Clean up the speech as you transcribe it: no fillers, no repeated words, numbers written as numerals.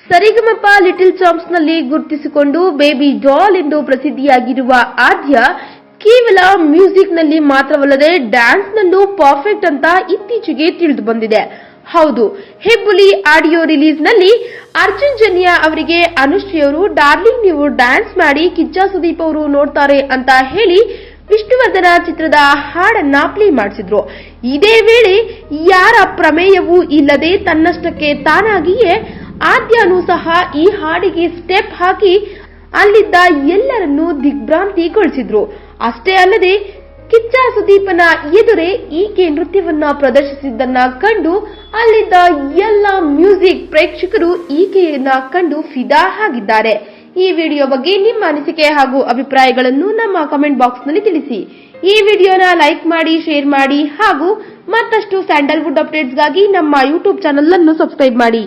ಸರಿಗಮಪ little champs ನಲ್ಲಿ ಗುರುತಿಸಿಕೊಂಡು baby doll ಎಂದು ಪ್ರಸಿದ್ಧಿಯಾಗಿರುವ ಆದ್ಯ ಕೇವಲ ಮ್ಯೂಸಿಕ್ ನಲ್ಲಿ ಮಾತ್ರವಲ್ಲದೆ ಡ್ಯಾನ್ಸ್ ನಲ್ಲೂ ಪರ್ಫೆಕ್ಟ್ ಅಂತ ಇತ್ತೀಚೆಗೆ ತಿಳಿದು ಬಂದಿದೆ. ಹೌದು, ಹೆಬ್ಬುಲಿ ಆಡಿಯೋ ರಿಲೀಸ್ ನಲ್ಲಿ ಅರ್ಜುನ್ ಜನ್ಯ ಅವರಿಗೆ ಅನುಶ್ರೀಯವರು ಡಾರ್ಲಿಂಗ್ ನೀವು ಡ್ಯಾನ್ಸ್ ಮಾಡಿ ಕಿಚ್ಚ ಸುದೀಪ್ ಅವರು ನೋಡ್ತಾರೆ ಅಂತ ಹೇಳಿ ವಿಷ್ಣುವರ್ಧನ ಚಿತ್ರದ ಹಾಡನ್ನ ಪ್ಲೇ ಮಾಡಿಸಿದ್ರು. ಇದೇ ವೇಳೆ ಯಾರ ಪ್ರಮೇಯವೂ ಇಲ್ಲದೆ ತನ್ನಷ್ಟಕ್ಕೆ ತಾನಾಗಿಯೇ ಆದ್ಯನೂ ಸಹ ಈ ಹಾಡಿಗೆ ಸ್ಟೆಪ್ ಹಾಕಿ ಅಲ್ಲಿದ್ದ ಎಲ್ಲರನ್ನೂ ದಿಗ್ಭ್ರಾಂತಿಗೊಳಿಸಿದ್ರು. ಅಷ್ಟೇ ಅಲ್ಲದೆ ಕಿಚ್ಚ ಸುದೀಪನ ಎದುರೇ ಈಕೆ ನೃತ್ಯವನ್ನ ಪ್ರದರ್ಶಿಸಿದ್ದನ್ನ ಕಂಡು ಅಲ್ಲಿದ್ದ ಎಲ್ಲ ಮ್ಯೂಸಿಕ್ ಪ್ರೇಕ್ಷಕರು ಈಕೆಯನ್ನ ಕಂಡು ಫಿದಾ ಆಗಿದ್ದಾರೆ. ಈ ವಿಡಿಯೋ ಬಗ್ಗೆ ನಿಮ್ಮ ಅನಿಸಿಕೆ ಹಾಗೂ ಅಭಿಪ್ರಾಯಗಳನ್ನು ನಮ್ಮ ಕಮೆಂಟ್ ಬಾಕ್ಸ್ ನಲ್ಲಿ ತಿಳಿಸಿ. ಈ ವಿಡಿಯೋನ ಲೈಕ್ ಮಾಡಿ, ಶೇರ್ ಮಾಡಿ ಹಾಗೂ ಮತ್ತಷ್ಟು ಸ್ಯಾಂಡಲ್ವುಡ್ ಅಪ್ಡೇಟ್ಸ್ಗಾಗಿ ನಮ್ಮ ಯೂಟ್ಯೂಬ್ ಚಾನೆಲ್ ಅನ್ನು ಸಬ್ಸ್ಕ್ರೈಬ್ ಮಾಡಿ.